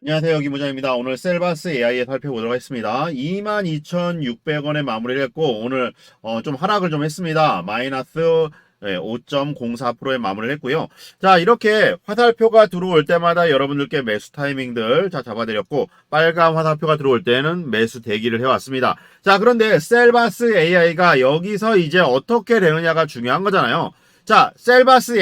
안녕하세요. 김부장입니다. 오늘 셀바스 AI에 살펴보도록 하겠습니다. 22,600원에 마무리를 했고 오늘 좀 하락을 좀 했습니다. 마이너스 5.04%에 마무리를 했고요. 자, 이렇게 화살표가 들어올 때마다 여러분들께 매수 타이밍들 잡아드렸고 빨간 화살표가 들어올 때는 매수 대기를 해왔습니다. 자, 그런데 셀바스 AI가 여기서 이제 어떻게 되느냐가 중요한 거잖아요. 자, 셀바스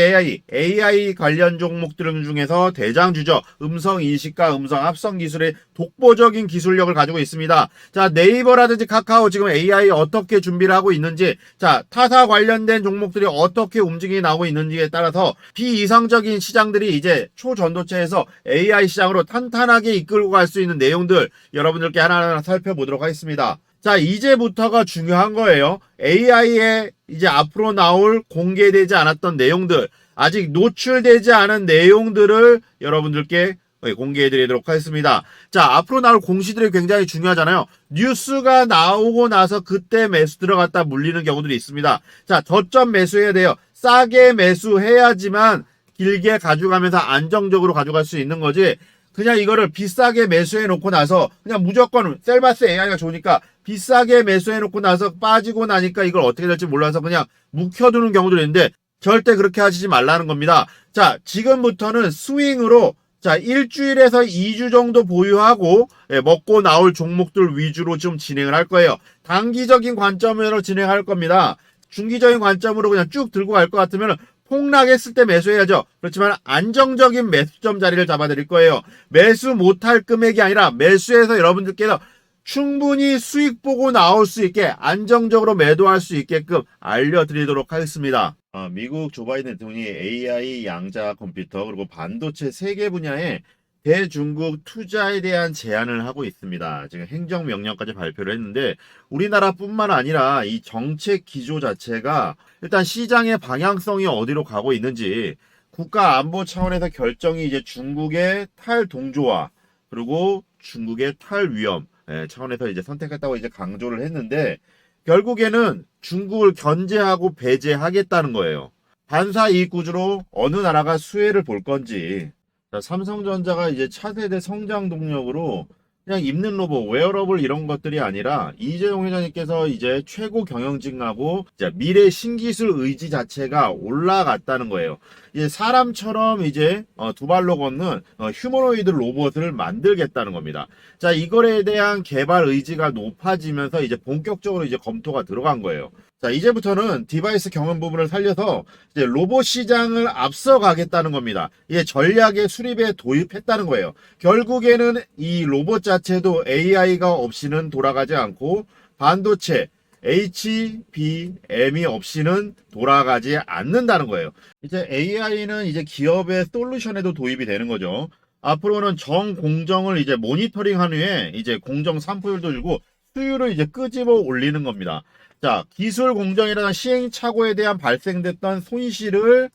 AI 관련 종목들 중에서 대장주죠. 음성 인식과 음성 합성 기술의 독보적인 기술력을 가지고 있습니다. 자, 네이버라든지 카카오 지금 AI 어떻게 준비를 하고 있는지, 자, 타사 관련된 종목들이 어떻게 움직임이 나오고 있는지에 따라서 비이상적인 시장들이 이제 초전도체에서 AI 시장으로 탄탄하게 이끌고 갈 수 있는 내용들 여러분들께 하나하나 살펴보도록 하겠습니다. 자, 이제부터가 중요한 거예요. AI에 이제 앞으로 나올 공개되지 않았던 내용들, 아직 노출되지 않은 내용들을 여러분들께 공개해 드리도록 하겠습니다. 자, 앞으로 나올 공시들이 굉장히 중요하잖아요. 뉴스가 나오고 나서 그때 매수 들어갔다 물리는 경우들이 있습니다. 자, 저점 매수해야 돼요. 싸게 매수해야지만 길게 가져가면서 안정적으로 가져갈 수 있는 거지. 그냥 이거를 비싸게 매수해 놓고 나서 그냥 무조건 셀바스 AI가 좋으니까 비싸게 매수해 놓고 나서 빠지고 나니까 이걸 어떻게 될지 몰라서 그냥 묵혀두는 경우도 있는데 절대 그렇게 하시지 말라는 겁니다. 자, 지금부터는 스윙으로 자, 일주일에서 2주 정도 보유하고 먹고 나올 종목들 위주로 좀 진행을 할 거예요. 단기적인 관점으로 진행할 겁니다. 중기적인 관점으로 그냥 쭉 들고 갈 것 같으면 폭락했을 때 매수해야죠. 그렇지만 안정적인 매수점 자리를 잡아드릴 거예요. 매수 못할 금액이 아니라 매수해서 여러분들께서 충분히 수익 보고 나올 수 있게 안정적으로 매도할 수 있게끔 알려드리도록 하겠습니다. 미국 조 바이든 대통령이 AI 양자 컴퓨터 그리고 반도체 세계 분야에 대중국 투자에 대한 제안을 하고 있습니다. 지금 행정명령까지 발표를 했는데 우리나라뿐만 아니라 이 정책 기조 자체가 일단 시장의 방향성이 어디로 가고 있는지 국가 안보 차원에서 결정이 이제 중국의 탈동조화 그리고 중국의 탈위험 차원에서 이제 선택했다고 이제 강조를 했는데 결국에는 중국을 견제하고 배제하겠다는 거예요. 반사 이익 구조로 어느 나라가 수혜를 볼 건지. 자, 삼성전자가 이제 차세대 성장 동력으로 그냥 입는 로봇, 웨어러블 이런 것들이 아니라 이재용 회장님께서 이제 최고 경영진하고 미래 신기술 의지 자체가 올라갔다는 거예요. 이제 사람처럼 이제 두 발로 걷는 휴머노이드 로봇을 만들겠다는 겁니다. 자, 이거에 대한 개발 의지가 높아지면서 이제 본격적으로 이제 검토가 들어간 거예요. 자, 이제부터는 디바이스 경험 부분을 살려서 이제 로봇 시장을 앞서가겠다는 겁니다. 이게 전략의 수립에 도입했다는 거예요. 결국에는 이 로봇 자체도 AI가 없이는 돌아가지 않고 반도체 HBM이 없이는 돌아가지 않는다는 거예요. 이제 AI는 이제 기업의 솔루션에도 도입이 되는 거죠. 앞으로는 정 공정을 이제 모니터링한 후에 이제 공정 산포율도 주고 수율을 이제 끄집어 올리는 겁니다. 자, 기술 공정이라는 시행착오에 대한 발생됐던 손실을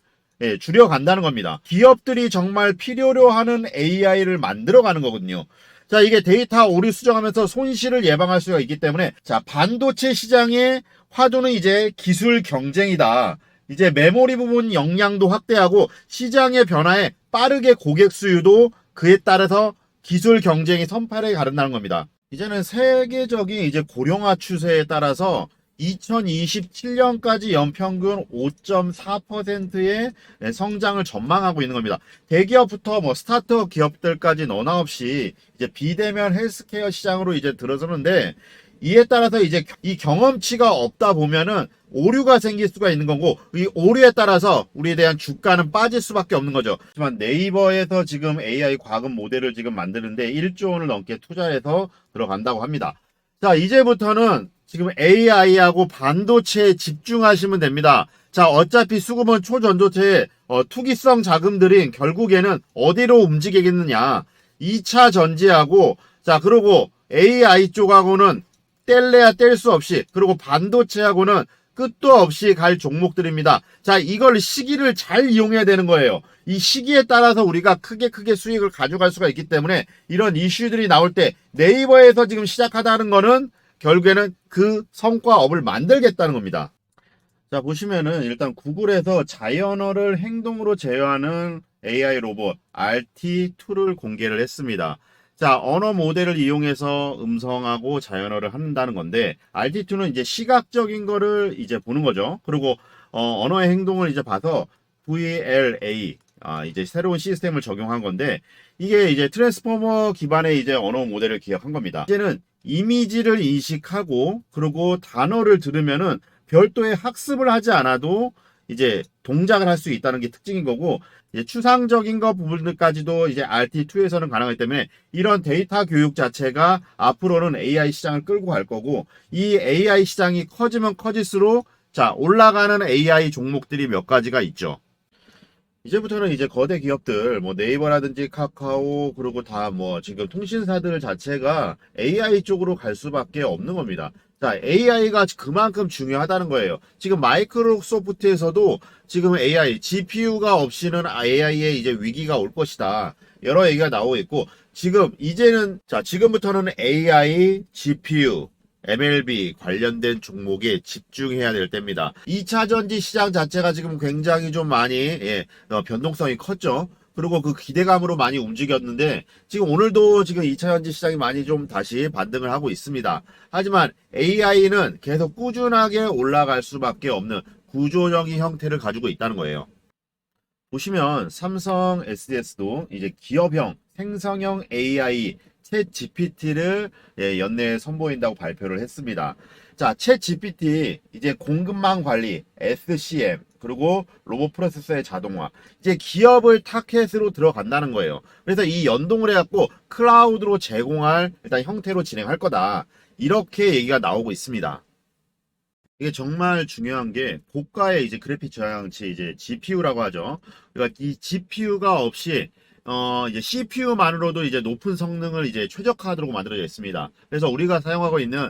줄여간다는 겁니다. 기업들이 정말 필요로 하는 AI를 만들어가는 거거든요. 자, 이게 데이터 오류 수정하면서 손실을 예방할 수가 있기 때문에 자, 반도체 시장의 화두는 이제 기술 경쟁이다. 이제 메모리 부분 역량도 확대하고 시장의 변화에 빠르게 고객 수요도 그에 따라서 기술 경쟁이 선팔에 가른다는 겁니다. 이제는 세계적인 이제 고령화 추세에 따라서 2027년까지 연평균 5.4%의 성장을 전망하고 있는 겁니다. 대기업부터 뭐 스타트업 기업들까지 너나 없이 이제 비대면 헬스케어 시장으로 이제 들어서는데 이에 따라서 이제 이 경험치가 없다 보면은 오류가 생길 수가 있는 거고 이 오류에 따라서 우리에 대한 주가는 빠질 수밖에 없는 거죠. 하지만 네이버에서 지금 AI 과금 모델을 지금 만드는데 1조 원을 넘게 투자해서 들어간다고 합니다. 자, 이제부터는 지금 AI하고 반도체에 집중하시면 됩니다. 자, 어차피 수급은 초전도체의 투기성 자금들인 결국에는 어디로 움직이겠느냐. 2차 전지하고 자, 그리고 AI 쪽하고는 뗄래야 뗄 수 없이 그리고 반도체하고는 끝도 없이 갈 종목들입니다. 자, 이걸 시기를 잘 이용해야 되는 거예요. 이 시기에 따라서 우리가 크게 수익을 가져갈 수가 있기 때문에 이런 이슈들이 나올 때 네이버에서 지금 시작하다는 거는 결국에는 그 성과업을 만들겠다는 겁니다. 자, 보시면은 일단 구글에서 자연어를 행동으로 제어하는 AI 로봇 RT2를 공개를 했습니다. 자, 언어 모델을 이용해서 음성하고 자연어를 한다는 건데, RT2는 이제 시각적인 거를 이제 보는 거죠. 그리고, 언어의 행동을 이제 봐서 VLA, 이제 새로운 시스템을 적용한 건데, 이게 이제 트랜스포머 기반의 이제 언어 모델을 기억한 겁니다. 이제는 이미지를 인식하고, 그리고 단어를 들으면은 별도의 학습을 하지 않아도 이제 동작을 할 수 있다는 게 특징인 거고, 이제 추상적인 거 부분들까지도 이제 RT2에서는 가능하기 때문에 이런 데이터 교육 자체가 앞으로는 AI 시장을 끌고 갈 거고, 이 AI 시장이 커지면 커질수록 자, 올라가는 AI 종목들이 몇 가지가 있죠. 이제부터는 이제 거대 기업들, 뭐 네이버라든지 카카오, 그리고 다 뭐 지금 통신사들 자체가 AI 쪽으로 갈 수밖에 없는 겁니다. 자, AI가 그만큼 중요하다는 거예요. 지금 마이크로소프트에서도 지금 AI, GPU가 없이는 AI의 이제 위기가 올 것이다. 여러 얘기가 나오고 있고, 지금 이제는, 자, 지금부터는 AI, GPU, MLB 관련된 종목에 집중해야 될 때입니다. 2차 전지 시장 자체가 지금 굉장히 좀 많이 변동성이 컸죠. 그리고 그 기대감으로 많이 움직였는데 지금 오늘도 지금 2차 전지 시장이 많이 좀 다시 반등을 하고 있습니다. 하지만 AI는 계속 꾸준하게 올라갈 수밖에 없는 구조적인 형태를 가지고 있다는 거예요. 보시면 삼성 SDS도 이제 기업형 생성형 AI 챗 GPT를 연내에 선보인다고 발표를 했습니다. 자, 챗 GPT 이제 공급망 관리, SCM, 그리고 로봇 프로세서의 자동화. 이제 기업을 타켓으로 들어간다는 거예요. 그래서 이 연동을 해갖고 클라우드로 제공할 일단 형태로 진행할 거다. 이렇게 얘기가 나오고 있습니다. 이게 정말 중요한 게 고가의 이제 그래픽 저장치 이제 GPU라고 하죠. 그러니까 이 GPU가 없이 이제 CPU만으로도 이제 높은 성능을 이제 최적화하도록 만들어져 있습니다. 그래서 우리가 사용하고 있는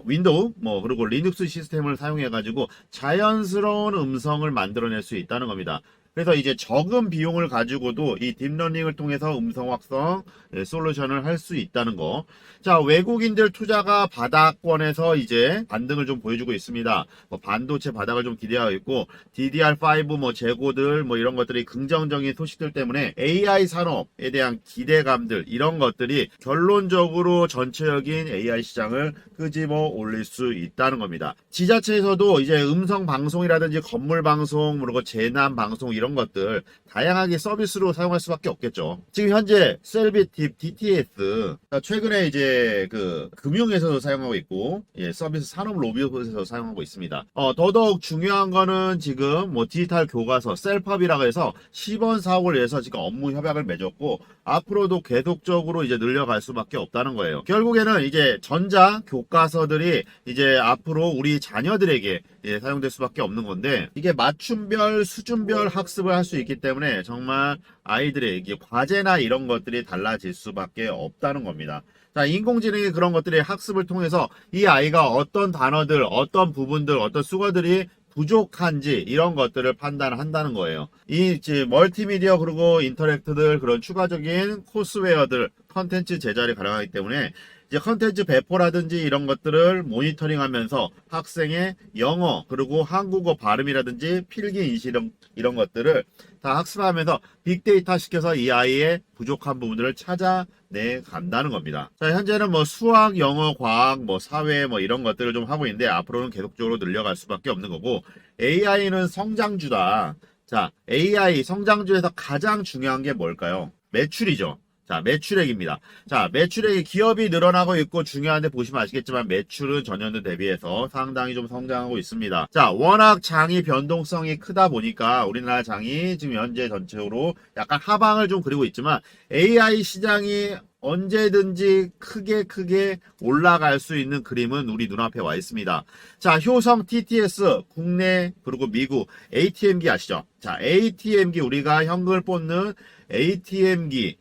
윈도우 그리고 리눅스 시스템을 사용해 가지고 자연스러운 음성을 만들어낼 수 있다는 겁니다. 그래서 이제 적은 비용을 가지고도 이 딥러닝을 통해서 음성 확성 솔루션을 할 수 있다는 거. 자, 외국인들 투자가 바닥권에서 이제 반등을 좀 보여주고 있습니다. 반도체 바닥을 좀 기대하고 있고 DDR5 재고들 이런 것들이 긍정적인 소식들 때문에 AI 산업에 대한 기대감들 이런 것들이 결론적으로 전체적인 AI 시장을 끄집어 올릴 수 있다는 겁니다. 지자체에서도 이제 음성 방송이라든지 건물 방송 그리고 재난 방송 이런 것들 다양하게 서비스로 사용할 수밖에 없겠죠. 지금 현재 셀비팁 DTS 최근에 이제 그 금융에서도 사용하고 있고 서비스 산업 로비에서 사용하고 있습니다. 더더욱 중요한 거는 지금 디지털 교과서 셀팝이라고 해서 시범 사업을 위해서 지금 업무 협약을 맺었고 앞으로도 계속적으로 이제 늘려갈 수밖에 없다는 거예요. 결국에는 이제 전자 교과서들이 이제 앞으로 우리 자녀들에게 사용될 수밖에 없는 건데 이게 맞춤별 수준별 학습을 할 수 있기 때문에 정말 아이들의 이게 과제나 이런 것들이 달라질 수밖에 없다는 겁니다. 자, 인공지능의 그런 것들이 학습을 통해서 이 아이가 어떤 단어들, 어떤 부분들, 어떤 수거들이 부족한지 이런 것들을 판단한다는 거예요. 이 멀티미디어 그리고 인터랙트들 그런 추가적인 코스웨어들 컨텐츠 제작이 가능하기 때문에 이제 컨텐츠 배포라든지 이런 것들을 모니터링하면서 학생의 영어 그리고 한국어 발음이라든지 필기 인식 이런 것들을 다 학습하면서 빅데이터 시켜서 이 아이의 부족한 부분들을 찾아내 간다는 겁니다. 자, 현재는 수학, 영어, 과학, 사회 이런 것들을 좀 하고 있는데 앞으로는 계속적으로 늘려갈 수밖에 없는 거고 AI는 성장주다. 자, AI 성장주에서 가장 중요한 게 뭘까요? 매출이죠. 자, 매출액입니다. 자, 매출액이 기업이 늘어나고 있고 중요한데 보시면 아시겠지만 매출은 전년도 대비해서 상당히 좀 성장하고 있습니다. 자, 워낙 장이 변동성이 크다 보니까 우리나라 장이 지금 현재 전체적으로 약간 하방을 좀 그리고 있지만 AI 시장이 언제든지 크게 올라갈 수 있는 그림은 우리 눈앞에 와 있습니다. 자, 효성 TTS 국내 그리고 미국 ATM기 아시죠? 자, ATM기 우리가 현금을 뽑는 ATM기의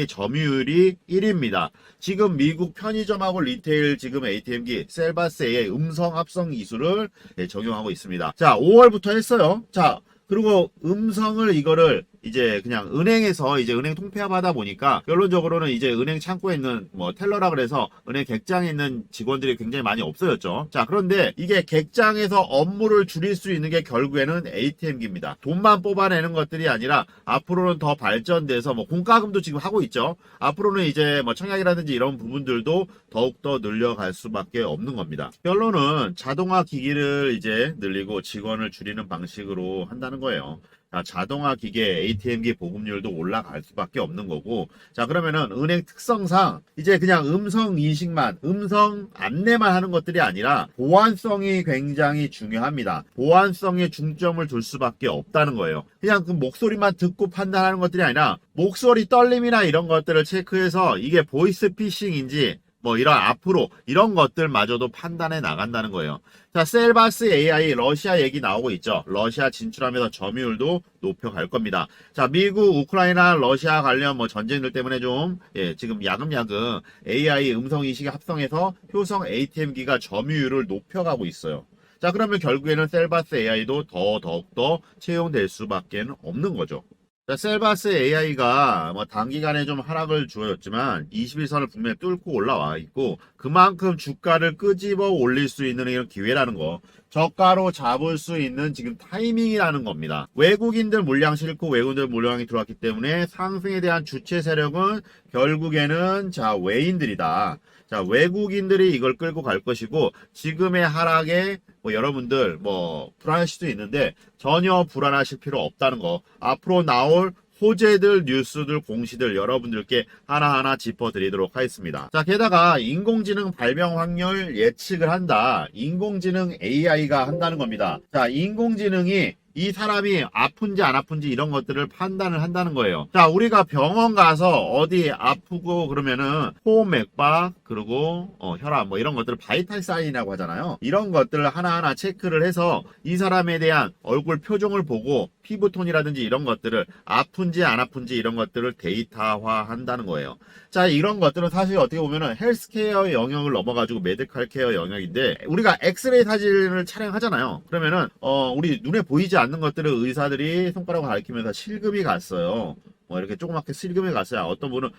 점유율이 1위입니다. 지금 미국 편의점하고 리테일 지금 ATM기 셀바스의 음성 합성 기술을 적용하고 있습니다. 자, 5월부터 했어요. 자, 그리고 음성을 이거를 이제 그냥 은행에서 이제 은행 통폐합하다 보니까 결론적으로는 이제 은행 창구에 있는 뭐 텔러라 그래서 은행 객장에 있는 직원들이 굉장히 많이 없어졌죠. 자, 그런데 이게 객장에서 업무를 줄일 수 있는 게 결국에는 ATM기입니다. 돈만 뽑아내는 것들이 아니라 앞으로는 더 발전돼서 뭐 공과금도 지금 하고 있죠. 앞으로는 이제 뭐 청약이라든지 이런 부분들도 더욱더 늘려갈 수밖에 없는 겁니다. 결론은 자동화 기기를 이제 늘리고 직원을 줄이는 방식으로 한다는 거예요. 자, 자동화 기계 ATM기 보급률도 올라갈 수밖에 없는 거고, 자, 그러면은 은행 특성상 이제 그냥 음성 인식만, 음성 안내만 하는 것들이 아니라 보안성이 굉장히 중요합니다. 보안성에 중점을 둘 수밖에 없다는 거예요. 그냥 그 목소리만 듣고 판단하는 것들이 아니라 목소리 떨림이나 이런 것들을 체크해서 이게 보이스 피싱인지 뭐 이런 앞으로 이런 것들마저도 판단해 나간다는 거예요. 자, 셀바스 AI 러시아 얘기 나오고 있죠. 러시아 진출하면서 점유율도 높여갈 겁니다. 자, 미국, 우크라이나, 러시아 관련 뭐 전쟁들 때문에 좀 지금 야금야금 AI 음성인식이 합성해서 효성 ATM기가 점유율을 높여가고 있어요. 자, 그러면 결국에는 셀바스 AI도 더욱더 채용될 수밖에 없는 거죠. 자, 셀바스 AI가 뭐 단기간에 좀 하락을 주었지만 21선을 분명히 뚫고 올라와 있고 그만큼 주가를 끄집어 올릴 수 있는 이런 기회라는 거. 저가로 잡을 수 있는 지금 타이밍이라는 겁니다. 외국인들 물량 싫고 외국인들 물량이 들어왔기 때문에 상승에 대한 주체 세력은 결국에는 자, 외인들이다. 자, 외국인들이 이걸 끌고 갈 것이고 지금의 하락에 뭐 여러분들 뭐 불안하실 수도 있는데 전혀 불안하실 필요 없다는 거. 앞으로 나올 호재들, 뉴스들, 공시들 여러분들께 하나하나 짚어드리도록 하겠습니다. 자, 게다가 인공지능 발명 확률 예측을 한다. 인공지능 AI가 한다는 겁니다. 자, 인공지능이 이 사람이 아픈지 안 아픈지 이런 것들을 판단을 한다는 거예요. 자, 우리가 병원 가서 어디 아프고 그러면은 호흡 맥박 그리고 혈압 뭐 이런 것들을 바이탈 사인이라고 하잖아요. 이런 것들을 하나하나 체크를 해서 이 사람에 대한 얼굴 표정을 보고 피부톤이라든지 이런 것들을 아픈지 안 아픈지 이런 것들을 데이터화 한다는 거예요. 자, 이런 것들은 사실 어떻게 보면은 헬스케어 영역을 넘어가지고 메디컬 케어 영역인데 우리가 엑스레이 사진을 촬영하잖아요. 그러면은 우리 눈에 보이지 않는 것들을 의사들이 손가락으로 가리키면서 실금이 갔어요. 뭐 이렇게 조그맣게 실금이 갔어요. 어떤 분은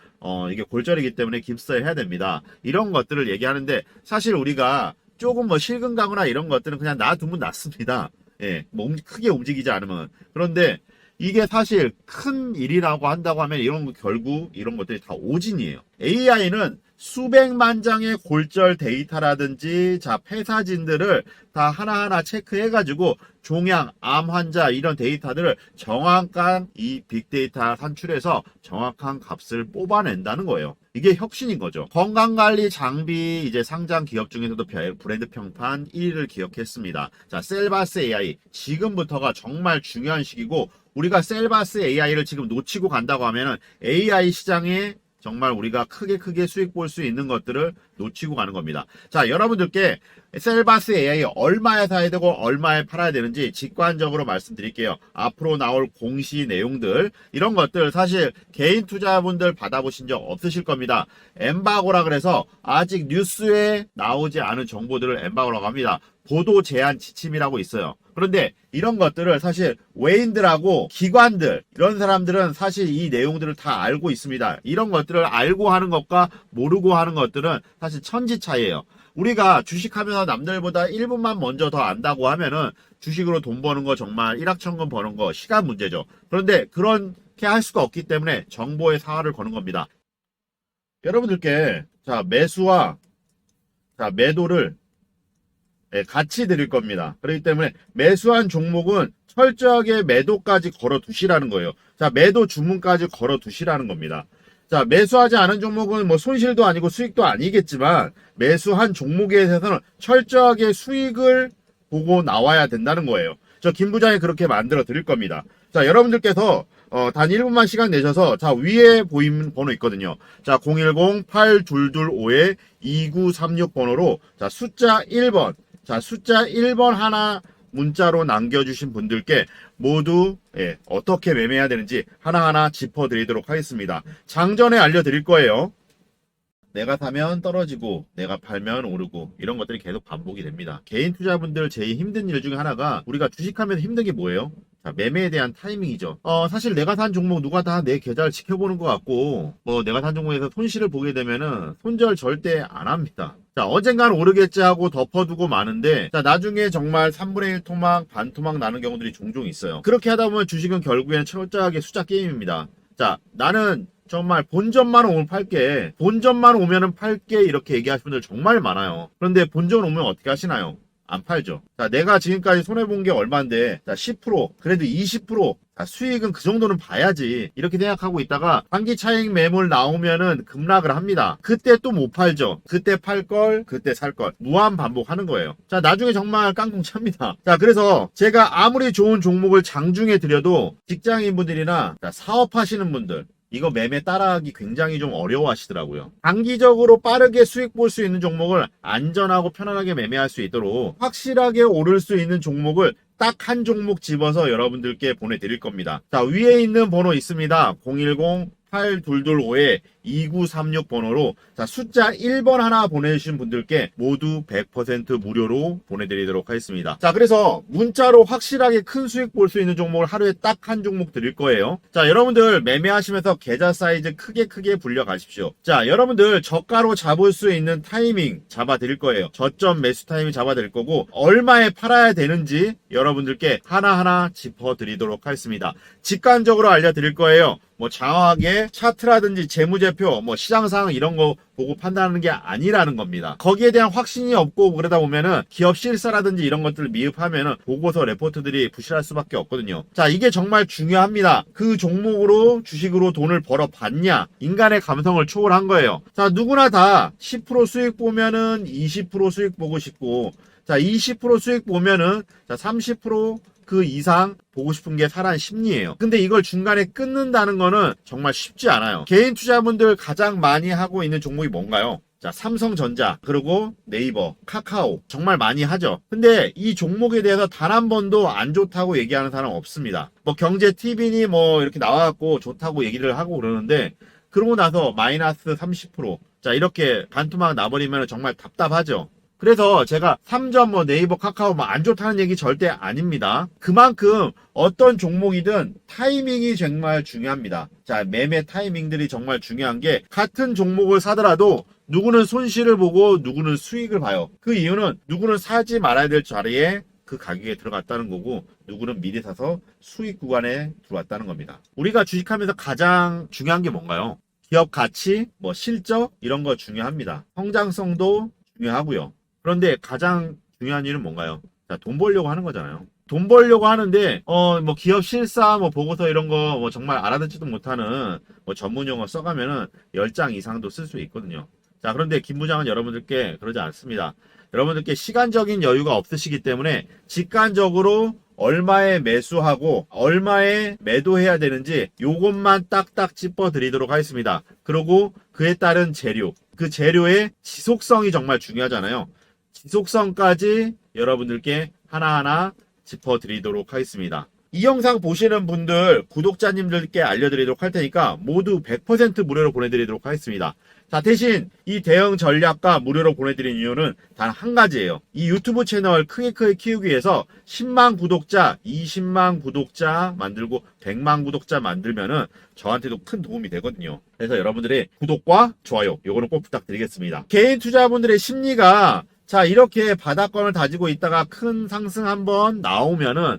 이게 골절이기 때문에 깁스를 해야 됩니다. 이런 것들을 얘기하는데 사실 우리가 조금 뭐 실금 가거나 이런 것들은 그냥 놔두면 낫습니다. 예, 뭐 크게 움직이지 않으면. 그런데 이게 사실 큰 일이라고 한다고 하면 결국 이런 것들이 다 오진이에요. AI는 수백만 장의 골절 데이터라든지 자 폐사진들을 다 하나하나 체크해가지고 종양, 암 환자 이런 데이터들을 정확한 이 빅데이터 산출해서 정확한 값을 뽑아낸다는 거예요. 이게 혁신인 거죠. 건강관리 장비 이제 상장 기업 중에서도 브랜드 평판 1위를 기록했습니다. 자, 셀바스 AI 지금부터가 정말 중요한 시기고 우리가 셀바스 AI를 지금 놓치고 간다고 하면은 AI 시장에 정말 우리가 크게 수익 볼 수 있는 것들을 놓치고 가는 겁니다. 자, 여러분들께 셀바스 AI 얼마에 사야 되고 얼마에 팔아야 되는지 직관적으로 말씀드릴게요. 앞으로 나올 공시 내용들 이런 것들 사실 개인 투자분들 받아보신 적 없으실 겁니다. 엠바고라 그래서 아직 뉴스에 나오지 않은 정보들을 엠바고라고 합니다. 보도 제한 지침이라고 있어요. 그런데 이런 것들을 사실 외인들하고 기관들 이런 사람들은 사실 이 내용들을 다 알고 있습니다. 이런 것들을 알고 하는 것과 모르고 하는 것들은 사실 천지 차이예요. 우리가 주식하면서 남들보다 1분만 먼저 더 안다고 하면은 주식으로 돈 버는 거 정말 일확천금 버는 거 시간 문제죠. 그런데 그렇게 할 수가 없기 때문에 정보의 사활을 거는 겁니다. 여러분들께 자 매수와 자 매도를 같이 드릴 겁니다. 그렇기 때문에 매수한 종목은 철저하게 매도까지 걸어 두시라는 거예요. 자, 매도 주문까지 걸어 두시라는 겁니다. 자, 매수하지 않은 종목은 뭐 손실도 아니고 수익도 아니겠지만 매수한 종목에 대해서는 철저하게 수익을 보고 나와야 된다는 거예요. 저 김 부장이 그렇게 만들어 드릴 겁니다. 자, 여러분들께서 단 1분만 시간 내셔서 자 위에 보이는 번호 있거든요. 자 010-8225-2936 번호로 자 숫자 1번 자 숫자 1번 하나 문자로 남겨주신 분들께 모두 어떻게 매매해야 되는지 하나하나 짚어드리도록 하겠습니다. 장전에 알려드릴 거예요. 내가 사면 떨어지고 내가 팔면 오르고 이런 것들이 계속 반복이 됩니다. 개인 투자분들 제일 힘든 일 중에 하나가 우리가 주식하면서 힘든 게 뭐예요? 자, 매매에 대한 타이밍이죠. 사실 내가 산 종목 누가 다 내 계좌를 지켜보는 것 같고, 뭐 내가 산 종목에서 손실을 보게 되면은 손절 절대 안 합니다. 자, 언젠가는 오르겠지 하고 덮어두고 마는데, 자, 나중에 정말 3분의 1 토막, 반 토막 나는 경우들이 종종 있어요. 그렇게 하다 보면 주식은 결국에는 철저하게 숫자 게임입니다. 자, 나는 정말 본전만 오면 팔게, 본전만 오면은 팔게, 이렇게 얘기하시는 분들 정말 많아요. 그런데 본전 오면 어떻게 하시나요? 안 팔죠. 자, 내가 지금까지 손해본 게 얼만데, 자, 10%, 그래도 20%, 자, 수익은 그 정도는 봐야지. 이렇게 생각하고 있다가, 단기 차익 매물 나오면은 급락을 합니다. 그때 또 못 팔죠. 그때 팔 걸, 그때 살 걸. 무한 반복하는 거예요. 자, 나중에 정말 깡통 찹니다. 자, 그래서 제가 아무리 좋은 종목을 장중에 드려도, 직장인분들이나, 자, 사업하시는 분들, 이거 매매 따라하기 굉장히 좀 어려워하시더라고요. 단기적으로 빠르게 수익 볼 수 있는 종목을 안전하고 편안하게 매매할 수 있도록 확실하게 오를 수 있는 종목을 딱 한 종목 집어서 여러분들께 보내드릴 겁니다. 자, 위에 있는 번호 있습니다. 010-8225-2936 번호로, 자, 숫자 1번 하나 보내주신 분들께 모두 100% 무료로 보내드리도록 하겠습니다. 자, 그래서 문자로 확실하게 큰 수익 볼 수 있는 종목을 하루에 딱 한 종목 드릴 거예요. 자, 여러분들 매매하시면서 계좌 사이즈 크게 불려 가십시오. 자, 여러분들 저가로 잡을 수 있는 타이밍 잡아 드릴 거예요. 저점 매수 타이밍 잡아 드릴 거고, 얼마에 팔아야 되는지 여러분들께 하나하나 짚어 드리도록 하겠습니다. 직관적으로 알려드릴 거예요. 뭐 장황하게 차트라든지 재무제표, 뭐 시장 상황 이런 거 보고 판단하는 게 아니라는 겁니다. 거기에 대한 확신이 없고 그러다 보면은 기업 실사라든지 이런 것들을 미흡하면은 보고서 레포트들이 부실할 수밖에 없거든요. 자, 이게 정말 중요합니다. 그 종목으로 주식으로 돈을 벌어 봤냐? 인간의 감성을 초월한 거예요. 자, 누구나 다 10% 수익 보면은 20% 수익 보고 싶고, 자, 20% 수익 보면은 자, 30% 그 이상 보고 싶은 게 사람 심리예요. 근데 이걸 중간에 끊는다는 거는 정말 쉽지 않아요. 개인 투자분들 가장 많이 하고 있는 종목이 뭔가요? 자, 삼성전자, 그리고 네이버, 카카오 정말 많이 하죠. 근데 이 종목에 대해서 단 한 번도 안 좋다고 얘기하는 사람 없습니다. 뭐 경제 TV니 뭐 이렇게 나와갖고 좋다고 얘기를 하고 그러는데, 그러고 나서 마이너스 30%, 자, 이렇게 반토막 나버리면 정말 답답하죠. 그래서 제가 3점 뭐 네이버 카카오 뭐 안 좋다는 얘기 절대 아닙니다. 그만큼 어떤 종목이든 타이밍이 정말 중요합니다. 자, 매매 타이밍들이 정말 중요한 게, 같은 종목을 사더라도 누구는 손실을 보고 누구는 수익을 봐요. 그 이유는 누구는 사지 말아야 될 자리에 그 가격에 들어갔다는 거고, 누구는 미리 사서 수익 구간에 들어왔다는 겁니다. 우리가 주식하면서 가장 중요한 게 뭔가요? 기업 가치, 뭐 실적 이런 거 중요합니다. 성장성도 중요하고요. 그런데 가장 중요한 일은 뭔가요? 자, 돈 벌려고 하는 거잖아요. 돈 벌려고 하는데, 뭐 기업 실사, 뭐 보고서 이런 거 뭐 정말 알아듣지도 못하는 뭐 전문 용어 써가면은 10장 이상도 쓸 수 있거든요. 자, 그런데 김 부장은 여러분들께 그러지 않습니다. 여러분들께 시간적인 여유가 없으시기 때문에 직관적으로 얼마에 매수하고 얼마에 매도해야 되는지 요것만 딱딱 짚어 드리도록 하겠습니다. 그리고 그에 따른 재료, 그 재료의 지속성이 정말 중요하잖아요. 지속성까지 여러분들께 하나하나 짚어드리도록 하겠습니다. 이 영상 보시는 분들, 구독자님들께 알려드리도록 할 테니까 모두 100% 무료로 보내드리도록 하겠습니다. 자, 대신 이 대응 전략과 무료로 보내드린 이유는 단 한 가지예요. 이 유튜브 채널 크게 키우기 위해서 10만 구독자, 20만 구독자 만들고 100만 구독자 만들면은 저한테도 큰 도움이 되거든요. 그래서 여러분들의 구독과 좋아요, 요거는 꼭 부탁드리겠습니다. 개인 투자분들의 심리가, 자, 이렇게 바닥권을 다지고 있다가 큰 상승 한번 나오면은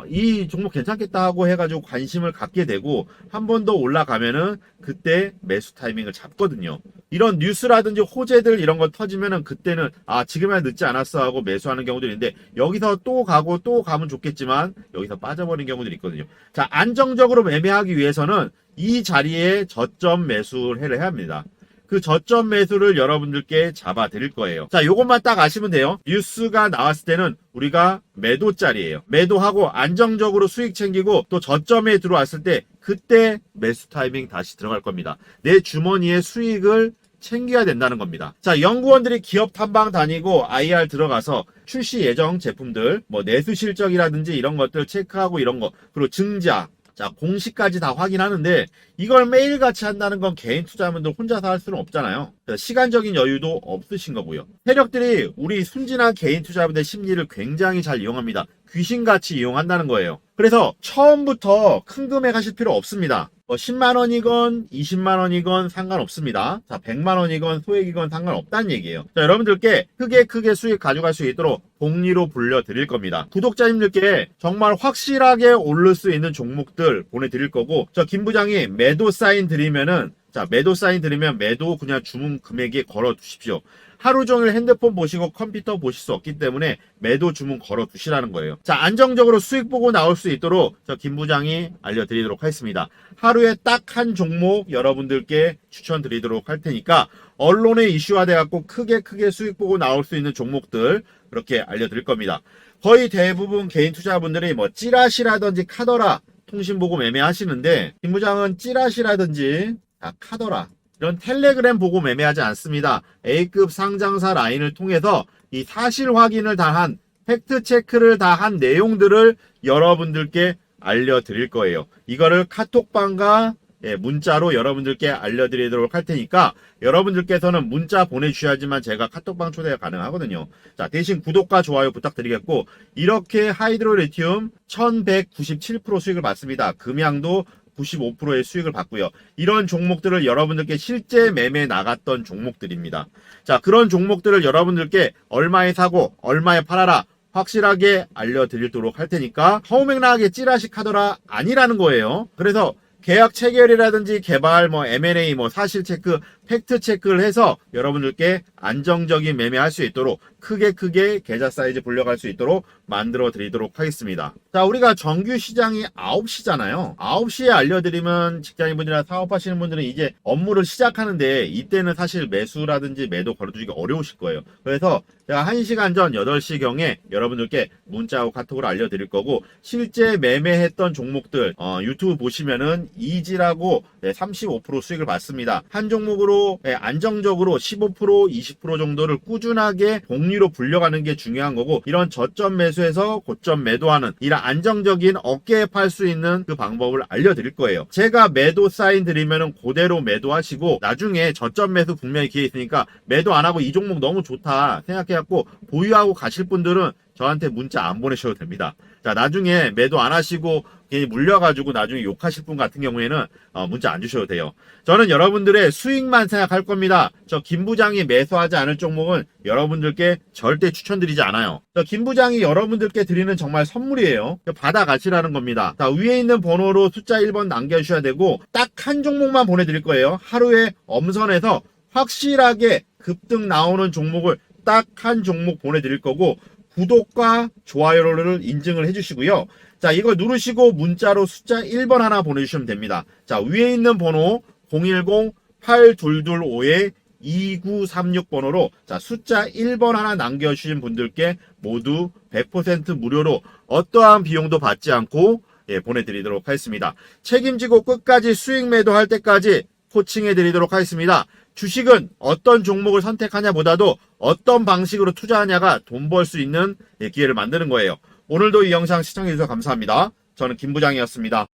이 종목 괜찮겠다 하고 해가지고 관심을 갖게 되고, 한 번 더 올라가면은 그때 매수 타이밍을 잡거든요. 이런 뉴스라든지 호재들 이런 거 터지면은 그때는 지금이야 늦지 않았어 하고 매수하는 경우들이 있는데, 여기서 또 가고 또 가면 좋겠지만 여기서 빠져버리는 경우들이 있거든요. 자, 안정적으로 매매하기 위해서는 이 자리에 저점 매수를 해야 합니다. 그 저점 매수를 여러분들께 잡아 드릴 거예요. 자, 요것만 딱 아시면 돼요. 뉴스가 나왔을 때는 우리가 매도짜리예요. 매도하고 안정적으로 수익 챙기고, 또 저점에 들어왔을 때 그때 매수 타이밍 다시 들어갈 겁니다. 내 주머니에 수익을 챙겨야 된다는 겁니다. 자, 연구원들이 기업 탐방 다니고 IR 들어가서 출시 예정 제품들, 뭐 내수 실적이라든지 이런 것들 체크하고 이런 거, 그리고 증자, 자, 공시까지 다 확인하는데, 이걸 매일같이 한다는 건 개인 투자자분들 혼자서 할 수는 없잖아요. 시간적인 여유도 없으신 거고요. 세력들이 우리 순진한 개인 투자자분들 심리를 굉장히 잘 이용합니다. 귀신같이 이용한다는 거예요. 그래서 처음부터 큰 금액 하실 필요 없습니다. 10만원이건 20만원이건 상관없습니다. 자, 100만원이건 소액이건 상관없다는 얘기예요. 자, 여러분들께 크게 수익 가져갈 수 있도록 복리로 불려드릴 겁니다. 구독자님들께 정말 확실하게 오를 수 있는 종목들 보내드릴 거고, 저 김 부장이 매도 사인 드리면은, 자, 매도 사인 드리면 매도 그냥 주문 금액에 걸어 두십시오. 하루 종일 핸드폰 보시고 컴퓨터 보실 수 없기 때문에 매도 주문 걸어 두시라는 거예요. 자, 안정적으로 수익 보고 나올 수 있도록 저 김 부장이 알려드리도록 하겠습니다. 하루에 딱 한 종목 여러분들께 추천드리도록 할 테니까 언론에 이슈화돼 갖고 크게 수익 보고 나올 수 있는 종목들 그렇게 알려드릴 겁니다. 거의 대부분 개인 투자분들이 뭐 찌라시라든지 카더라 통신보고 매매하시는데, 김 부장은 찌라시라든지 카더라 이런 텔레그램 보고 매매하지 않습니다. A급 상장사 라인을 통해서 이 사실 확인을 다 한, 팩트 체크를 다 한 내용들을 여러분들께 알려드릴 거예요. 이거를 카톡방과 문자로 여러분들께 알려드리도록 할 테니까 여러분들께서는 문자 보내주셔야지만 제가 카톡방 초대가 가능하거든요. 자, 대신 구독과 좋아요 부탁드리겠고, 이렇게 하이드로리튬 1197% 수익을 받습니다. 금양도 95%의 수익을 받고요. 이런 종목들을 여러분들께 실제 매매 나갔던 종목들입니다. 자, 그런 종목들을 여러분들께 얼마에 사고 얼마에 팔아라 확실하게 알려드리도록 할 테니까 허우맹랑하게 찌라시 카더라 아니라는 거예요. 그래서 계약 체결이라든지 개발, M&A, 사실 체크, 팩트 체크를 해서 여러분들께 안정적인 매매할 수 있도록 크게 계좌 사이즈 불려갈 수 있도록 만들어 드리도록 하겠습니다. 자, 우리가 정규 시장이 9시잖아요. 9시에 알려드리면 직장인분들이나 사업하시는 분들은 이제 업무를 시작하는데 이때는 사실 매수라든지 매도 걸어두기가 어려우실 거예요. 그래서 제가 1시간 전 8시경에 여러분들께 문자하고 카톡으로 알려드릴 거고, 실제 매매했던 종목들 유튜브 보시면은 이지라고 35% 수익을 받습니다. 한 종목으로 안정적으로 15% 20% 정도를 꾸준하게 복리로 불려가는 게 중요한 거고, 이런 저점 매수해서 고점 매도하는 이런 안정적인 어깨에 팔 수 있는 그 방법을 알려드릴 거예요. 제가 매도 사인 드리면은 그대로 매도하시고, 나중에 저점 매수 분명히 기회 있으니까 매도 안 하고 이 종목 너무 좋다 생각해갖고 보유하고 가실 분들은 저한테 문자 안 보내셔도 됩니다. 자, 나중에 매도 안 하시고 괜히 물려가지고 나중에 욕하실 분 같은 경우에는 문자 안 주셔도 돼요. 저는 여러분들의 수익만 생각할 겁니다. 저 김 부장이 매수하지 않을 종목은 여러분들께 절대 추천드리지 않아요. 저 김 부장이 여러분들께 드리는 정말 선물이에요. 받아가시라는 겁니다. 자, 위에 있는 번호로 숫자 1번 남겨주셔야 되고, 딱 한 종목만 보내드릴 거예요. 하루에 엄선해서 확실하게 급등 나오는 종목을 딱 한 종목 보내드릴 거고, 구독과 좋아요를 인증을 해주시고요. 자, 이걸 누르시고 문자로 숫자 1번 하나 보내주시면 됩니다. 자, 위에 있는 번호 010-8225-2936번호로 자, 숫자 1번 하나 남겨주신 분들께 모두 100% 무료로 어떠한 비용도 받지 않고 보내드리도록 하겠습니다. 책임지고 끝까지 수익 매도할 때까지 코칭해 드리도록 하겠습니다. 주식은 어떤 종목을 선택하냐 보다도 어떤 방식으로 투자하냐가 돈 벌 수 있는 기회를 만드는 거예요. 오늘도 이 영상 시청해 주셔서 감사합니다. 저는 김 부장이었습니다.